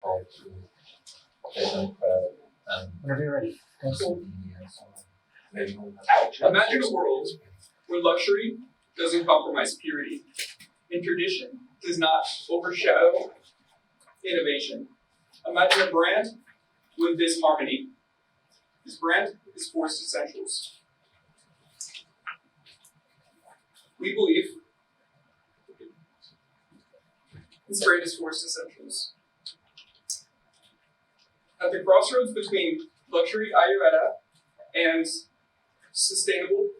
how to develop Whenever you're ready. Thanks. Imagine a world where luxury doesn't compromise purity and tradition does not overshadow innovation. Imagine a brand with this harmony. This brand is Forced Essentials. We believe this brand is Forced Essentials. At the crossroads between luxury Ayurveda and sustainable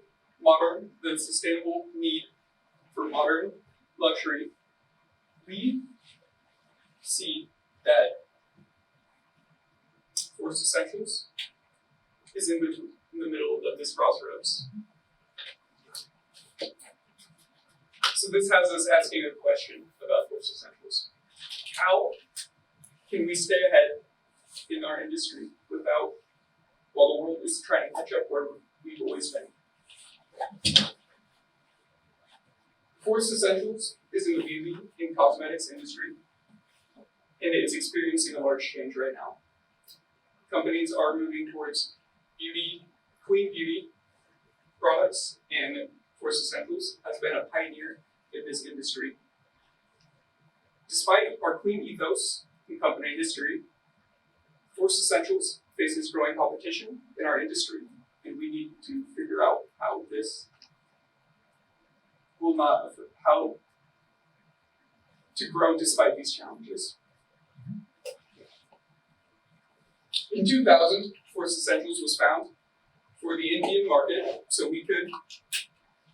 need for modern luxury, we see that Forced Essentials is in the middle of this crossroads. So this has us asking a question about Forced Essentials. How can we stay ahead in our industry while the world is trying to catch up where we've always been? Forced Essentials is in the beauty and cosmetics industry, and it's experiencing a large change right now. Companies are moving towards clean beauty products, and Forced Essentials has been a pioneer in this industry. Despite our clean ethos and company history, Forced Essentials faces growing competition in our industry, and we need to figure out how to grow despite these challenges. In 2000, Forced Essentials was found for the Indian market, so we could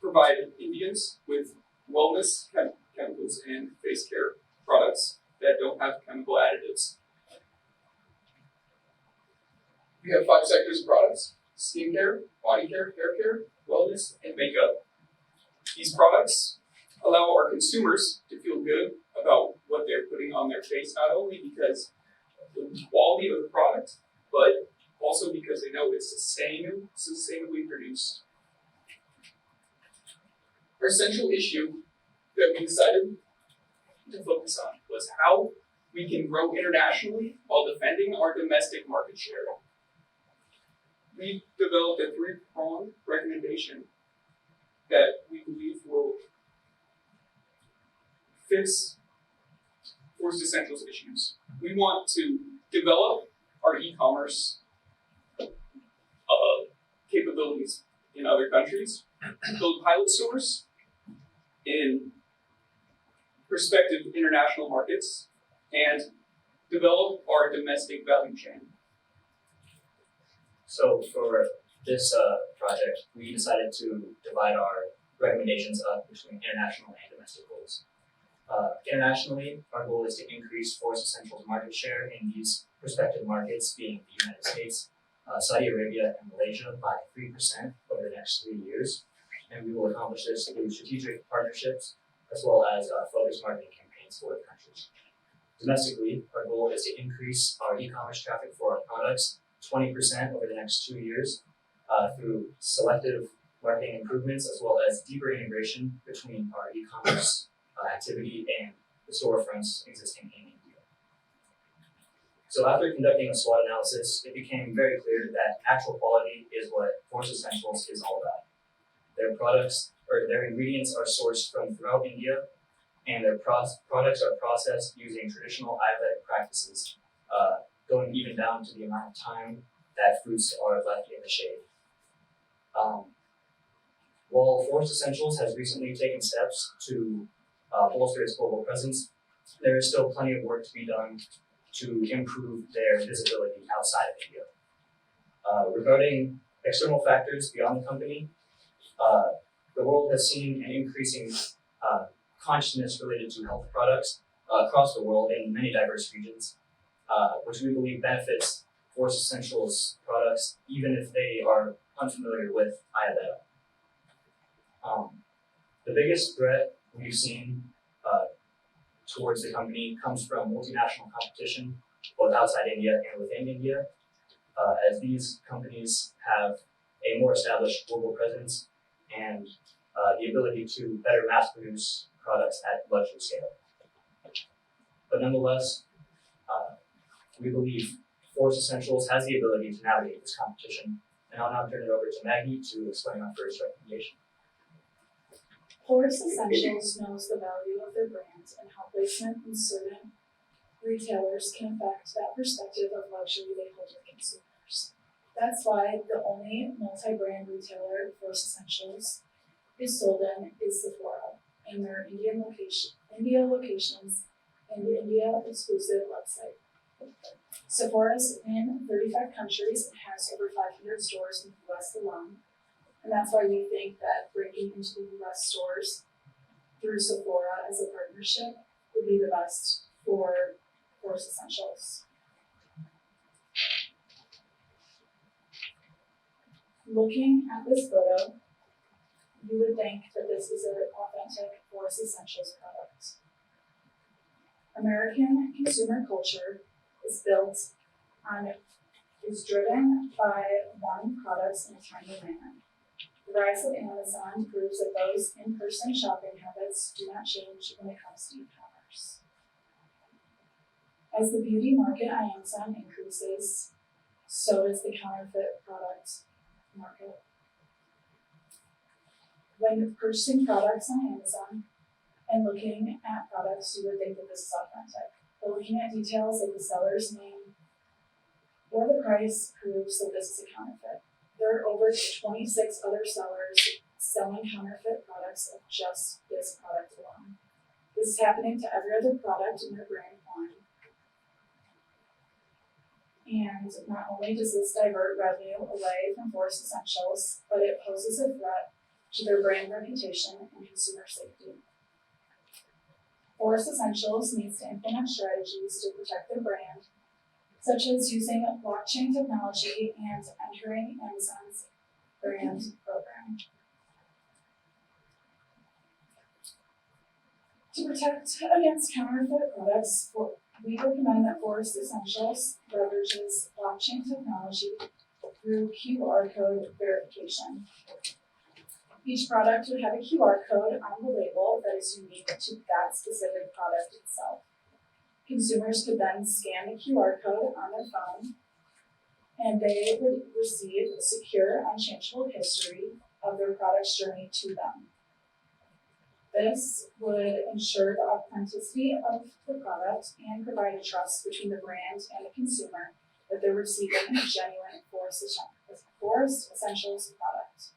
provide Indians with wellness chemicals and face care products that don't have chemical additives. We have 5 sectors of products: skincare, body care, hair care, wellness, and makeup. These products allow our consumers to feel good about what they're putting on their face, not only because of the quality of the product, but also because they know it's sustainably produced. Our central issue that we decided to focus on was how we can grow internationally while defending our domestic market share. We developed a 3-pronged recommendation that we believe will fix Forced Essentials issues. We want to develop our e-commerce capabilities in other countries, build pilot stores in prospective international markets, and develop our domestic value chain. So for this project, we decided to divide our recommendations up between international and domestic goals. Internationally, our goal is to increase Forced Essentials market share in these prospective markets, being the United States, Saudi Arabia, and Malaysia, by 3% over the next 3 years. And we will accomplish this through strategic partnerships as well as focused marketing campaigns for the countries. Domestically, our goal is to increase our e-commerce traffic for our products 20% over the next 2 years through selective marketing improvements as well as deeper integration between our e-commerce activity and the storefronts existing in India. So after conducting a SWOT analysis, it became very clear that natural quality is what Forced Essentials is all about. Their products or their ingredients are sourced from throughout India, and their products are processed using traditional Ayurvedic practices, going even down to the amount of time that fruits are left in the shade. While Forced Essentials has recently taken steps to bolster its global presence, there is still plenty of work to be done to improve their visibility outside of India. Regarding external factors beyond the company, the world has seen an increasing consciousness related to health products across the world in many diverse regions, which we believe benefits Forced Essentials products even if they are unfamiliar with Ayurveda. The biggest threat we've seen towards the company comes from multinational competition, both outside India and within India, as these companies have a more established global presence and the ability to better mass produce products at luxury scale. But nonetheless, We believe Forest Essentials has the ability to navigate this competition, and I'll now turn it over to Maggie to explain our first recommendation. Forest Essentials knows the value of their brand and how placement in certain retailers can affect that perspective of luxury they hold with consumers. That's why the only multi-brand retailer Forest Essentials is sold in is Sephora and their India locations and the India exclusive website. Sephora is in 35 countries and has over 500 stores in the US alone. And that's why we think that breaking into the US stores through Sephora as a partnership would be the best for Forest Essentials. Looking at this photo, you would think that this is an authentic Forest Essentials product. American consumer culture is driven by wanting products in a timely manner. The rise of Amazon proves that those in-person shopping habits do not change when it comes to e-commerce. As the beauty market on Amazon increases, so does the counterfeit product market. When purchasing products on Amazon and looking at products, you would think that this is authentic. But looking at details like the seller's name or the price proves that this is a counterfeit. There are over 26 other sellers selling counterfeit products of just this product alone. This is happening to every other product in their brand line. And not only does this divert revenue away from Forest Essentials, but it poses a threat to their brand reputation and consumer safety. Forest Essentials needs to implement strategies to protect their brand, such as using blockchain technology and entering Amazon's brand program. To protect against counterfeit products, we recommend that Forest Essentials leverages blockchain technology through QR code verification. Each product would have a QR code on the label that is unique to that specific product itself. Consumers could then scan the QR code on their phone, and they would receive a secure, unchangeable history of their product's journey to them. This would ensure the authenticity of the product and provide a trust between the brand and the consumer that they're receiving a genuine Forest Essentials product.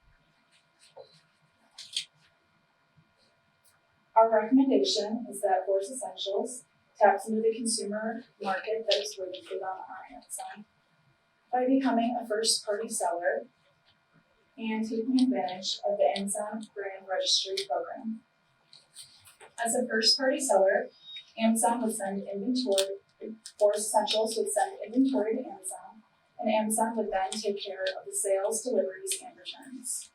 Our recommendation is that Forest Essentials taps into the consumer market that is waiting for them on Amazon by becoming a first-party seller and taking advantage of the Amazon Brand Registry Program. As a first-party seller, Amazon would send inventory, Forest Essentials would send inventory to Amazon, and Amazon would then take care of the sales, deliveries, and returns.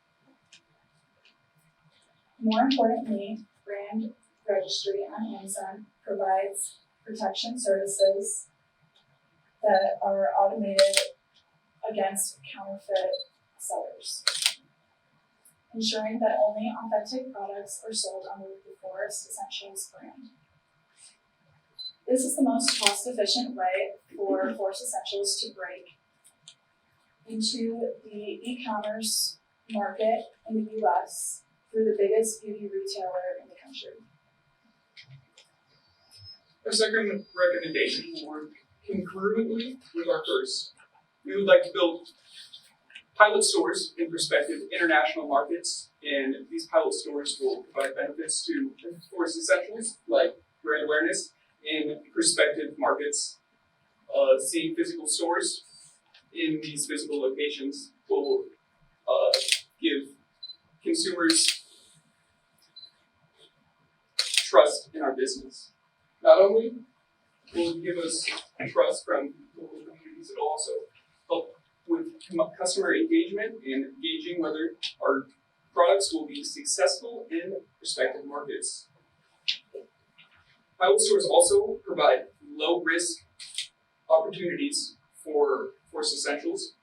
More importantly, Brand Registry on Amazon provides protection services that are automated against counterfeit sellers, ensuring that only authentic products are sold under the Forest Essentials brand. This is the most cost-efficient way for Forest Essentials to break into the e-commerce market in the US through the biggest beauty retailer in the country. Our second recommendation will work concurrently with our first. We would like to build pilot stores in prospective international markets, and these pilot stores will provide benefits to Forest Essentials, like brand awareness in prospective markets. Seeing physical stores in these physical locations will give consumers trust in our business. Not only will it give us trust from local communities, it will also help with customer engagement and gauging whether our products will be successful in respective markets. Pilot stores also provide low-risk opportunities for Forest Essentials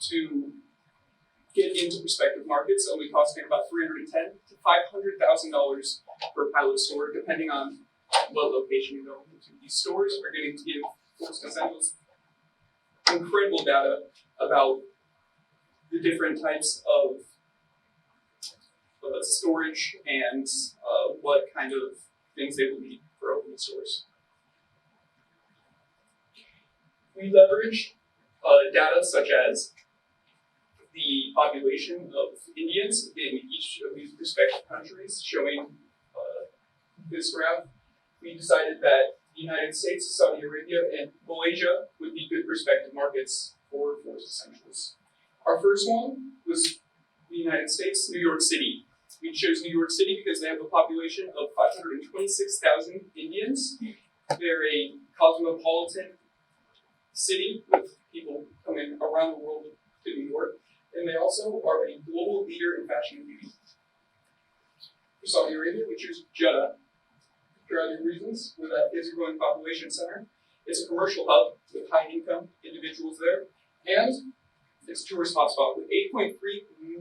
to get into prospective markets, only costing about $310,000 to $500,000 per pilot store, depending on what location you go into. These stores are going to give Forest Essentials incredible data about the different types of storage and what kind of things they will need for open source. We leverage data such as the population of Indians in each of these respective countries, showing this graph. We decided that the United States, Saudi Arabia, and Malaysia would be good prospective markets for Forest Essentials. Our first one was the United States, New York City. We chose New York City because they have a population of 526,000 Indians. They're a cosmopolitan city with people coming around the world to New York, and they also are a global leader in fashion and beauty. For Saudi Arabia, we choose Jeddah for other reasons, where that is a growing population center. It's a commercial hub with high income individuals there, and it's a tourist hotspot with 8.3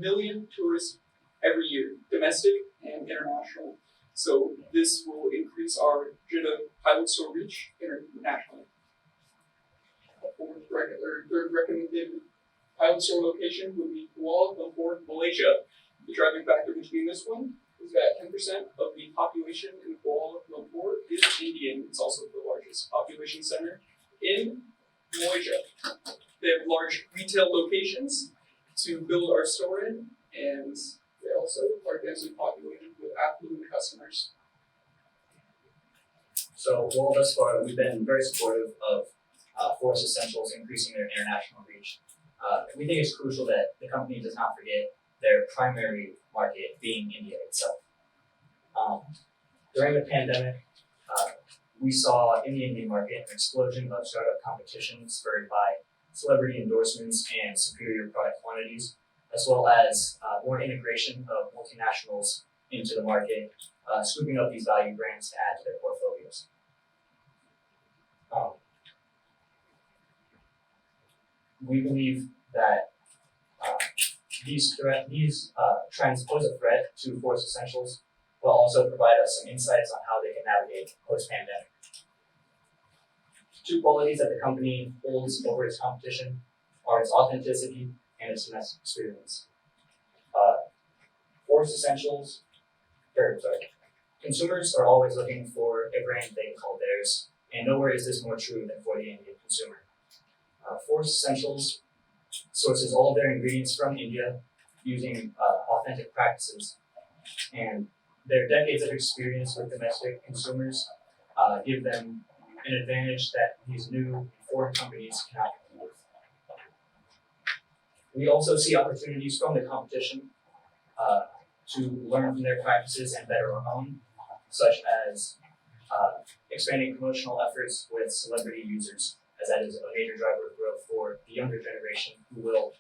million tourists every year, domestic and international. So this will increase our Jeddah pilot store reach internationally. Third recommended pilot store location would be Kuala Lumpur, Malaysia. The driving factor between this one is that 10% of the population in Kuala Lumpur is Indian. It's also the largest population center in Malaysia. They have large retail locations to build our store in, and they also are densely populated with affluent customers. So, well, thus far, we've been very supportive of Forest Essentials increasing their international reach. We think it's crucial that the company does not forget their primary market being India itself. During the pandemic, we saw in the Indian market an explosion of startup competition spurred by celebrity endorsements and superior product quantities, as well as more integration of multinationals into the market, scooping up these value brands to add to their portfolios. We believe that these trends pose a threat to Forest Essentials, but also provide us some insights on how they can navigate post-pandemic. Two qualities that the company holds over its competition are its authenticity and its domestic experience. Forest Essentials, consumers are always looking for a brand they can call theirs, and nowhere is this more true than for the Indian consumer. Forest Essentials sources all of their ingredients from India using authentic practices, and their decades of experience with domestic consumers give them an advantage that these new foreign companies cannot compete with. We also see opportunities from the competition to learn from their practices and better our own, such as expanding promotional efforts with celebrity users, as that is a major driver of growth for the younger generation who will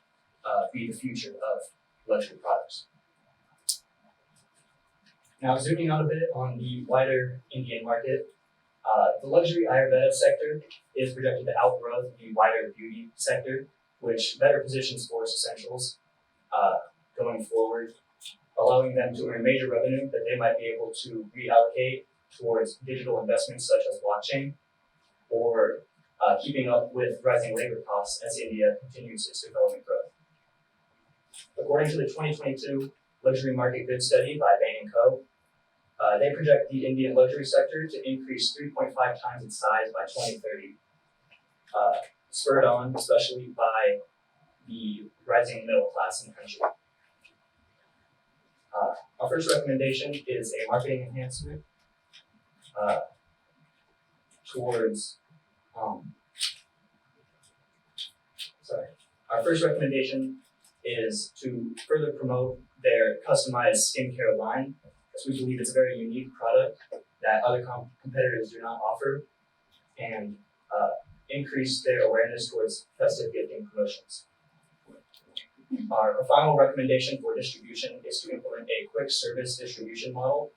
be the future of luxury products. Now, zooming out a bit on the wider Indian market, the luxury Ayurveda sector is projected to outgrow the wider beauty sector, which better positions Forest Essentials going forward, allowing them to earn major revenue that they might be able to reallocate towards digital investments such as blockchain, or keeping up with rising labor costs as India continues its development growth. According to the 2022 Luxury Market Goods Study by Bain & Co., they project the Indian luxury sector to increase 3.5 times its size by 2030, spurred on especially by the rising middle class in the country. Our first recommendation is a marketing enhancement towards Our first recommendation is to further promote their customized skincare line, as we believe it's a very unique product that other competitors do not offer, and increase their awareness towards festive gifting promotions. Our final recommendation for distribution is to implement a quick service distribution model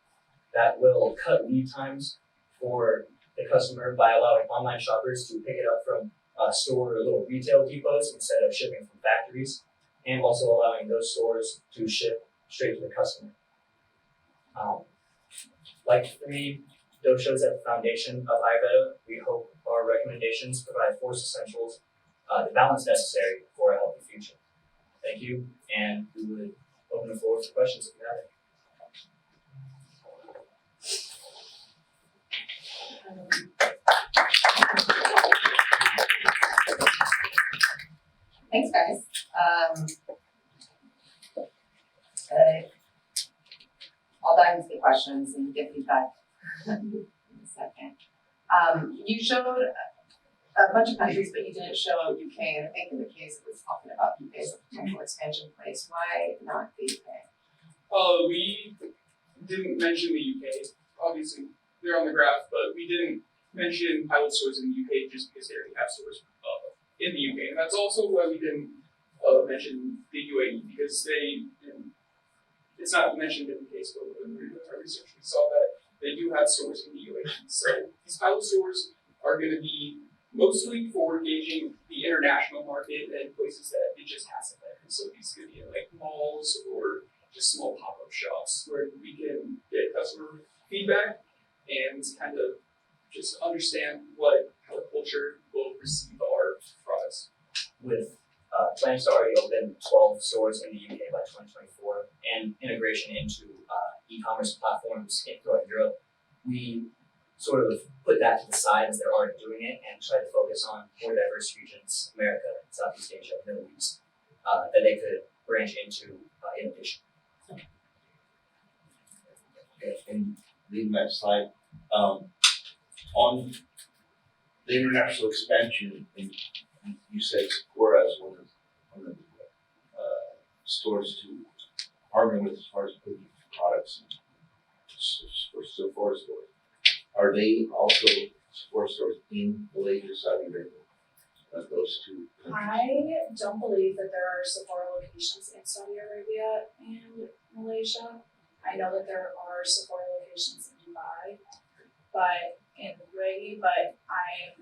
that will cut lead times for the customer by allowing online shoppers to pick it up from store or little retail depots instead of shipping from factories, and also allowing those stores to ship straight to the customer. Like 3 doshas at the foundation of Ayurveda, we hope our recommendations provide Forest Essentials the balance necessary for a healthy future. Thank you, and we would open the floor for questions if you have any. Thanks, guys. I'll dive into the questions and give feedback in a second. You showed a bunch of countries, but you didn't show UK, and I think in the case it was talking about UK as a potential expansion place. Why not the UK? We didn't mention the UK. Obviously, they're on the graph, but we didn't mention pilot stores in the UK just because they already have stores in the UK, and that's also why we didn't mention the UAE because it's not mentioned in the case, but when we did our research, we saw that they do have stores in the UAE. So these pilot stores are going to be mostly for gauging the international market and places that it just hasn't been. So these could be like malls or just small pop-up shops where we can get customer feedback and kind of just understand how the culture will receive our products. With plans to already open 12 stores in the UK by 2024 and integration into e-commerce platforms throughout Europe, we sort of put that to the side as they're already doing it and try to focus on more diverse regions, America, Southeast Asia, Middle East, that they could branch into innovation. Okay, and leaving that slide, on the international expansion, and you said ZURA as one of the stores to partner with as far as putting products in for Sephora stores. Are they also Sephora stores in Malaysia, Saudi Arabia? Those two countries? I don't believe that there are Sephora locations in Saudi Arabia and Malaysia. I know that there are Sephora locations in Dubai, but in UAE, but I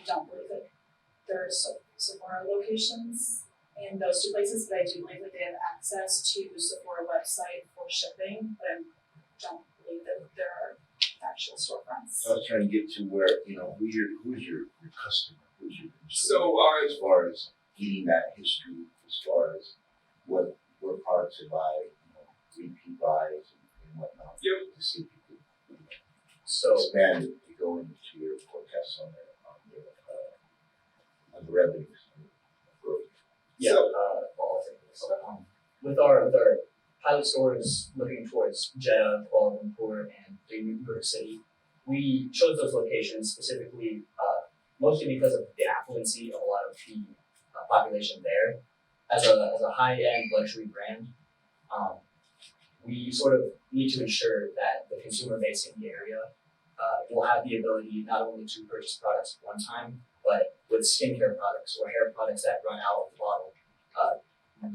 don't believe that there are Sephora locations in those two places, but I do believe that they have access to the Sephora website for shipping, but I don't believe that there are actual storefronts. I was trying to get to where, who's your customer, who's your consumer? So As far as getting that history, as far as what products to buy, repeat buys and whatnot. Yep. To see if you can So expand it to go into your forecasts on the revenues and growth. yeah, I'll take this. With our pilot stores looking towards Jeddah, Kuala Lumpur, and New York City, we chose those locations specifically, mostly because of the affluency of a lot of the population there. As a high-end luxury brand, we sort of need to ensure that the consumer base in the area will have the ability not only to purchase products one time, but with skincare products or hair products that run out of the bottle.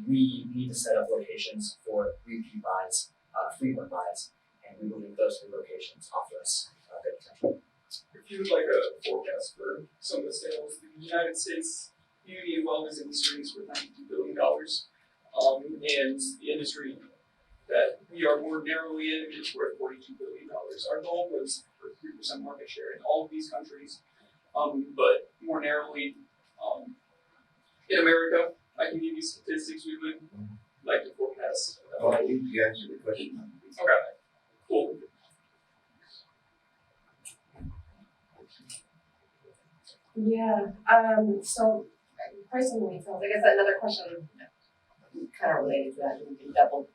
We need to set up locations for repeat buys, frequent buys, and we believe those three locations offer us good potential. If you would like a forecast for some of the sales, the United States beauty and wellness industry is worth $92 billion. And the industry that we are more narrowly in is worth $42 billion. Our goal was for 3% market share in all of these countries, but more narrowly in America. I can give you statistics we would like to forecast. I think you answered the question. Okay, cool. Yeah. So pricing retail. I guess another question kind of related to that. We can double.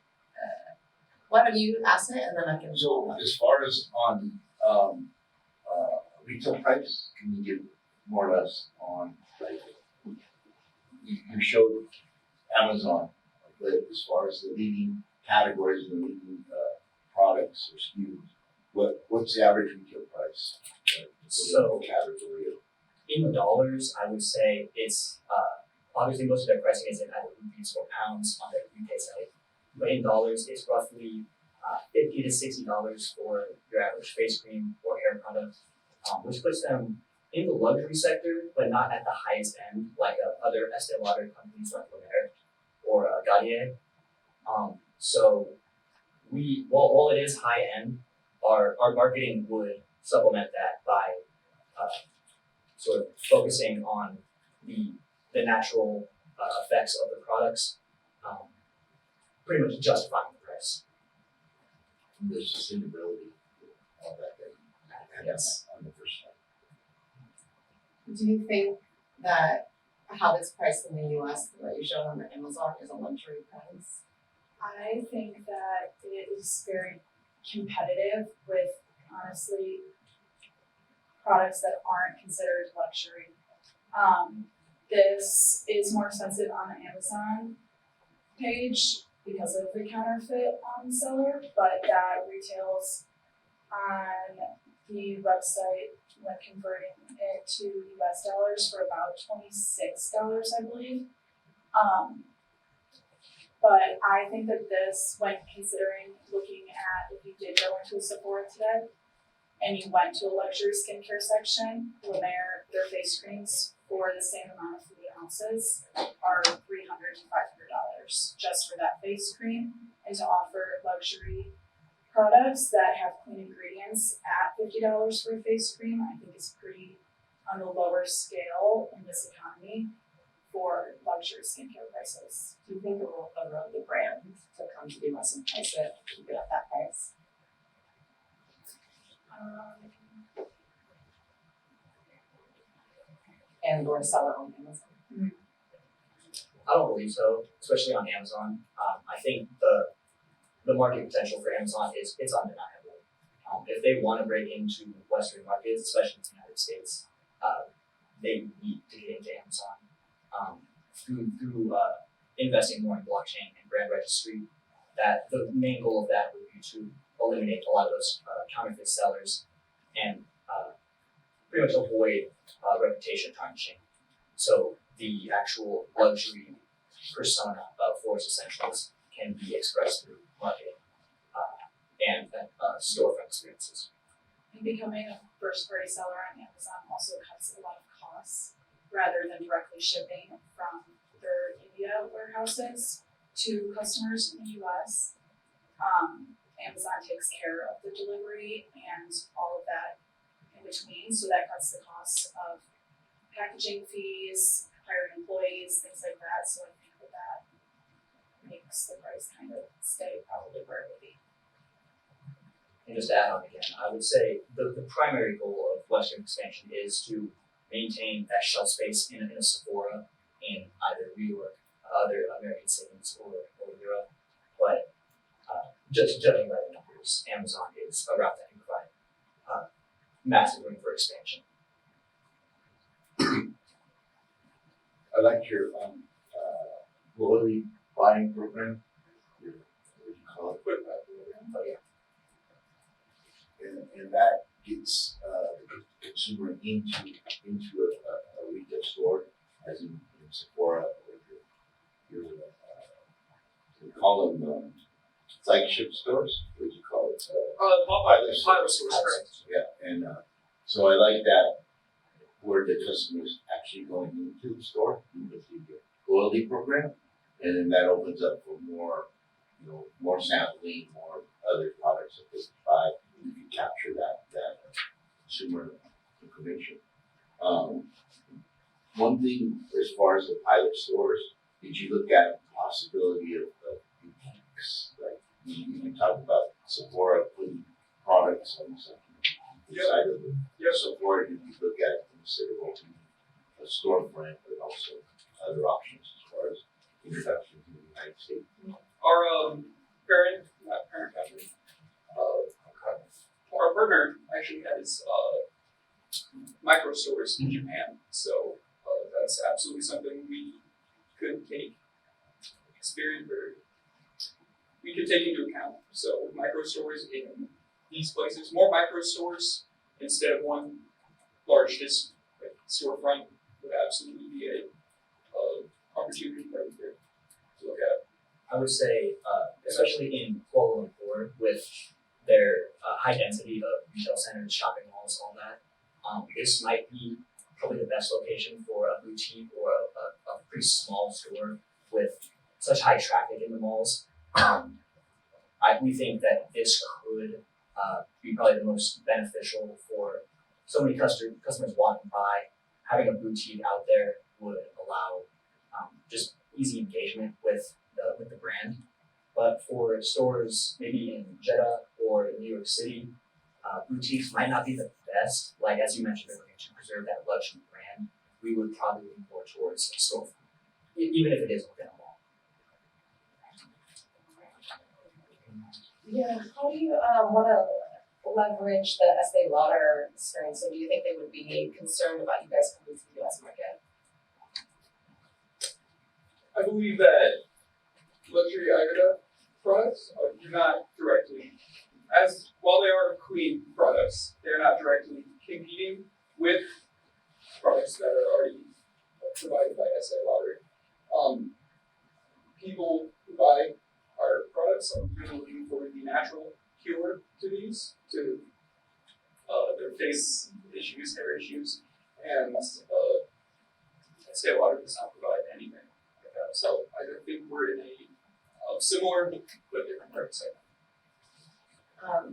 Why don't you ask it and then I can. So as far as on retail price, can you give more or less on like you showed Amazon, but as far as the leading categories and the leading products or SKUs, what's the average retail price? So- category of In dollars, I would say it's obviously most of their pricing is in either rupees or pounds on their UK site, but in dollars, it's roughly $50 to $60 for your average face cream or hair product, which puts them in the luxury sector, but not at the highest end like other Estee Lauder companies like La Mer or Garnier. So while it is high end, our marketing would supplement that by sort of focusing on the the natural effects of the products, pretty much justifying the price. And there's sustainability, all that thing. Yes. On the first slide. Do you think that how it's priced in the US, that you showed on the Amazon, is a luxury price? I think that it is very competitive with, honestly, products that aren't considered luxury. This is more expensive on the Amazon page because of the counterfeit seller, but that retails on the website when converting it to US dollars for about $26, I believe. But I think that this, when considering looking at if you did go into a Sephora today and you went to a luxury skincare section, their face creams for the same amount of 3 ounces are $300 to $500 just for that face cream. And to offer luxury products that have clean ingredients at $50 for a face cream, I think is pretty on the lower scale in this economy for luxury skincare prices. Do you think it will erode the brand to come to the US and price it, keep it at that price? And or sell it on Amazon? I don't believe so, especially on Amazon. I think the market potential for Amazon is undeniable. If they want to break into Western markets, especially in the United States, they need to get into Amazon through investing more in blockchain and brand registry. That the main goal of that would be to eliminate a lot of those counterfeit sellers and pretty much avoid reputation tarnishing. So the actual luxury persona of Forest Essentials can be expressed through marketing and storefront experiences. And becoming a first party seller on Amazon also cuts a lot of costs rather than directly shipping from their India warehouses to customers in the US. Amazon takes care of the delivery and all of that in between, so that cuts the cost of packaging fees, hiring employees, things like that. So I think that makes the price kind of stay probably where it would be. And just to add on again, I would say the primary goal of Western expansion is to maintain that shelf space in a Sephora in either New York, other American cities, or Europe. But just judging by the numbers, Amazon is a route that can provide massive room for expansion. I like your loyalty buying program. Your, what do you call it? Quick back program. But yeah, And that gets the consumer into a retail store, as in Sephora or your we call them flagship stores. What do you call it? Pilot stores, correct. Yeah, and so I like that where the customer is actually going into the store with the loyalty program, and then that opens up for more, more sampling, more other products that they can buy. You can capture that consumer information. One thing as far as the pilot stores, did you look at the possibility of boutiques? Like you talked about Sephora putting products on the side of the Sephora. Did you look at instead of opening a storefront, but also other options as far as introduction to the United States? Our not parent company, our partner actually has micro stores in Japan, so that's absolutely something we could take into account. So micro stores in these places, more micro stores instead of one large storefront would absolutely be a opportunity right there to look at. I would say, especially in Kuala Lumpur, with their high density of retail centers, shopping malls, all that, this might be probably the best location for a boutique or a pretty small store with such high traffic in the malls. We think that this could be probably the most beneficial for so many customers walking by. Having a boutique out there would allow just easy engagement with the brand. But for stores maybe in Jeddah or New York City, boutiques might not be the best. Like as you mentioned earlier, to preserve that luxury brand, we would probably lean more towards a storefront, even if it is within a mall. Yeah, how do you wanna leverage the Estee Lauder experience, and do you think they would be concerned about you guys coming to the US market? I believe that luxury Ayurveda products do not directly, while they are clean products, they're not directly competing with products that are already provided by Estee Lauder. People who buy our products are really looking for the natural cure to these, to their face issues, hair issues, and Estee Lauder does not provide anything like that. So I think we're in a similar but different market segment.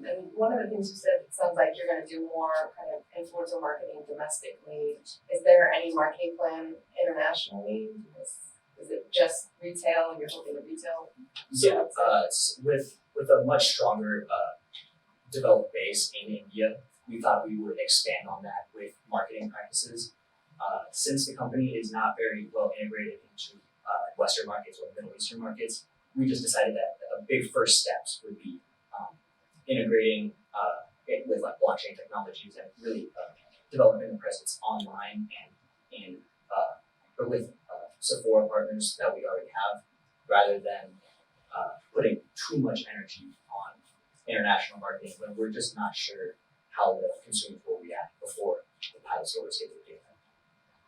And one of the things you said, it sounds like you're gonna do more kind of influencer marketing domestically. Is there any marketing plan internationally? Is it just retail and you're hoping to retail? Yeah, with a much stronger developed base in India, we thought we would expand on that with marketing practices. Since the company is not very well integrated into Western markets or Middle Eastern markets, we just decided that a big first steps would be integrating it with like blockchain technologies and really developing a presence online and or with Sephora partners that we already have, rather than putting too much energy on international marketing when we're just not sure how the consumers will react before the pilot stores get the data.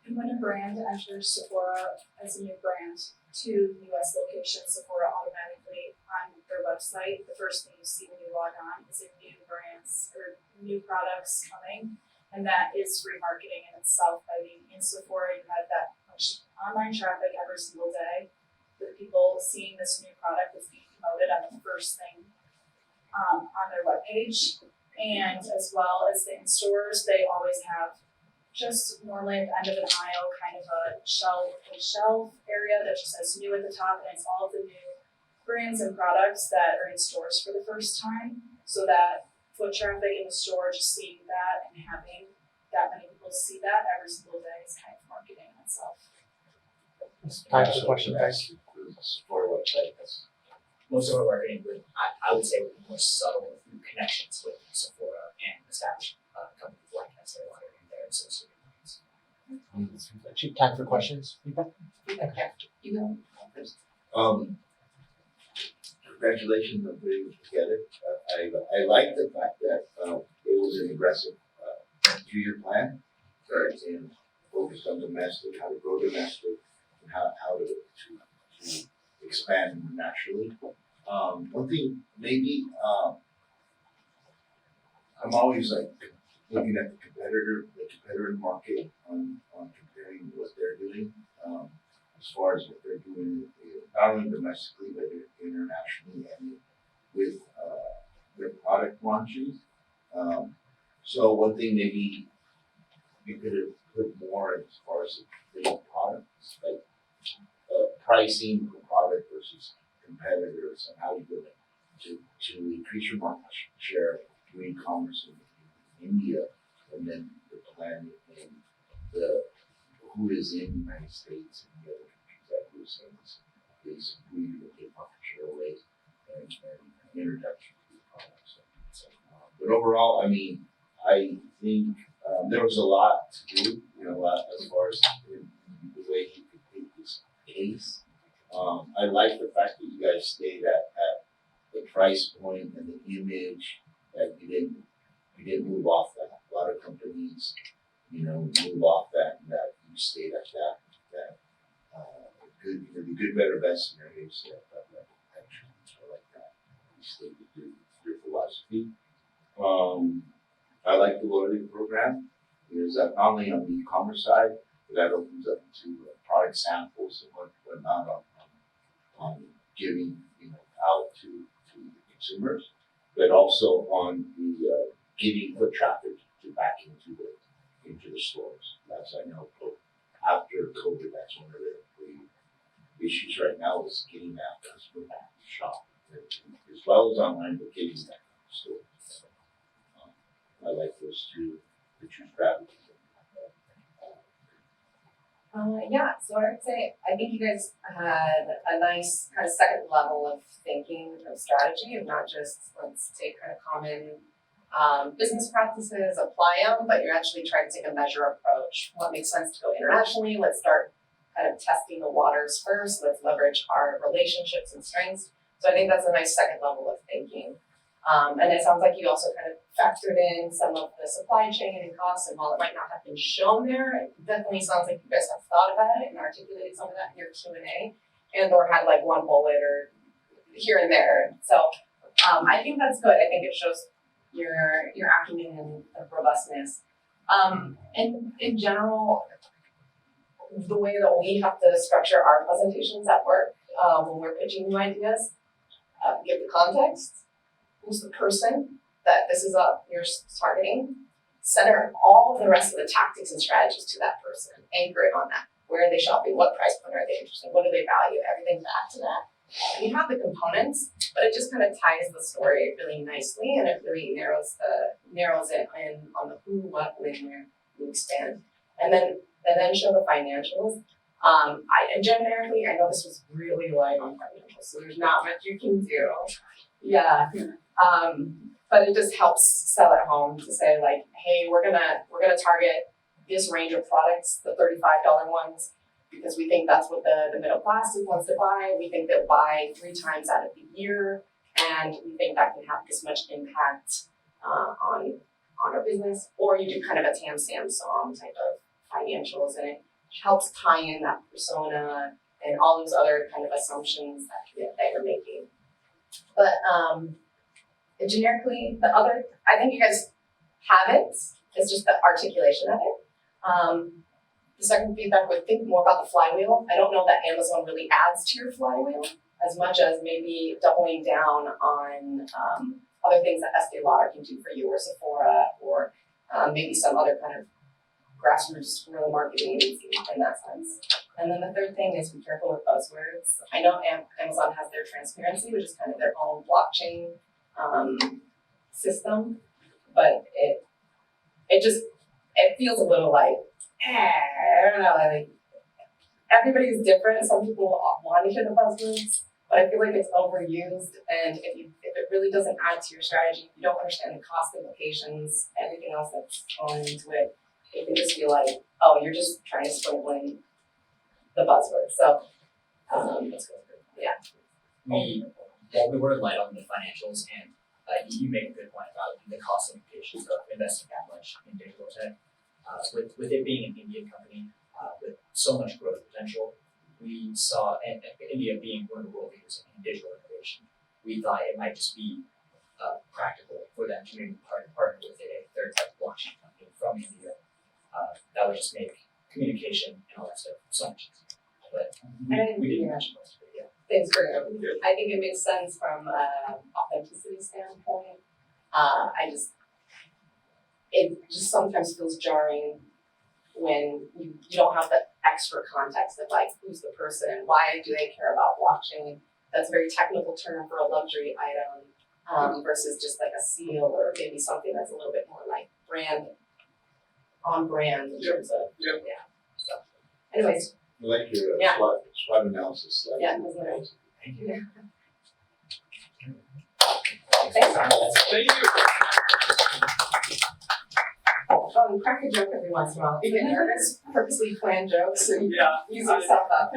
And when a brand enters Sephora as a new brand to US location, Sephora automatically on their website, the first thing you see when you log on is a new brands or new products coming. And that is free marketing in itself. By being in Sephora, you have that much online traffic every single day with people seeing this new product that's being promoted on the first thing on their webpage. And as well as the in-stores, they always have just normally at the end of an aisle, kind of a shelf area that just says new at the top, and it's all of the new brands and products that are in stores for the first time. So that foot traffic in the store, just seeing that and having that many people see that every single day is kind of marketing in itself. Time for question, guys. For a website, that's Most of our marketing would, I would say, would be more subtle through connections with Sephora and established companies like Estee Lauder and their associated brands. Actually, time for questions. Feedback? Yeah, you go first. Congratulations on putting it together. I like the fact that it was an aggressive 2-year plan, and focused on domestic, how to grow domestic, and how to expand internationally. One thing maybe I'm always like looking at the competitor market on comparing what they're doing as far as what they're doing not only domestically but internationally and with their product launches. So one thing maybe we could have put more as far as the products, like pricing per product versus competitors and how you do it to increase your market share through e-commerce in India, and then the plan in the who is in the United States and the other countries that we're seeing is who you will get market share away and introduction to the products. But overall, I mean, I think there was a lot to do, a lot as far as the way you could take this case. I like the fact that you guys stayed at the price point and the image, that you didn't move off that. A lot of companies, move off that, and that you stayed at that good, the good, better, best scenarios that actually, I like that. You stayed with your philosophy. I like the loyalty program because that not only on the e-commerce side, but that opens up to product samples and whatnot on giving out to the consumers, but also on the getting foot traffic back into the stores. That's I know after COVID, that's one of the issues right now is getting that customer back to shop. As well as online, but getting back to the store. So, I like those two strategies. Yeah, so I would say, I think you guys had a nice kind of second level of thinking of strategy of not just, let's take kind of common business practices, apply them, but you're actually trying to take a measure approach. What makes sense to go internationally? Let's start kind of testing the waters first. Let's leverage our relationships and strengths. So I think that's a nice second level of thinking. And it sounds like you also kind of factored in some of the supply chain and costs, and while it might not have been shown there, it definitely sounds like you guys have thought about it and articulated some of that in your Q&A, and or had like one bullet or here and there. So I think that's good. I think it shows your acumen and robustness. And in general, the way that we have to structure our presentations at work when we're pitching new ideas, give the context. Who's the person that this is you're targeting? Center all of the rest of the tactics and strategies to that person. Anchor it on that. Where are they shopping? What price point are they interested in? What do they value? Everything back to that. And you have the components, but it just kind of ties the story really nicely, and it really narrows it in on the who, what, when, where you expand, and then show the financials. Generically, I know this was really light on financials, so there's not much you can do. Yeah. But it just helps sell it home to say like, hey, we're gonna target this range of products, the $35 ones, because we think that's what the middle class wants to buy. We think they'll buy 3 times out of the year, and we think that can have this much impact on our business. Or you do kind of a Tam Sam song type of financials, and it helps tie in that persona and all those other kind of assumptions that you're making. But generically, I think you guys have it. It's just the articulation of it. The second feedback would think more about the flywheel. I don't know that Amazon really adds to your flywheel as much as maybe doubling down on other things that Estee Lauder can do for you, or Sephora, or maybe some other kind of grassroots guerrilla marketing in that sense. And then the third thing is be careful with buzzwords. I know Amazon has their transparency, which is kind of their own blockchain system, but it feels a little like, I don't know, like everybody's different. Some people want to hear the buzzwords, but I feel like it's overused, and if it really doesn't add to your strategy, you don't understand the cost implications, everything else that's going into it, it can just feel like, oh, you're just trying to sprinkle in the buzzwords. So let's go through. Yeah. While we were light on the financials, and you make a good point about the cost implications of investing that much in digital tech. With it being an Indian company with so much growth potential, we saw, and India being one of the world leaders in digital innovation, we thought it might just be practical for them to maybe partner with a third-party blockchain company from India. That would just make communication and all that stuff so much easier. But we didn't mention most of it, yeah. Thanks for I think it makes sense from an authenticity standpoint. It just sometimes feels jarring when you don't have the extra context of like, who's the person, why do they care about blockchain? That's a very technical term for a luxury item versus just like a seal or maybe something that's a little bit more like on brand in terms of, yeah. So, anyways. I like your SWOT analysis slide. Yeah, that's nice. Thank you. Thanks. Thank you. Crack a joke every once in a while. If you're nervous, purposely plan jokes and Yeah. use yourself up.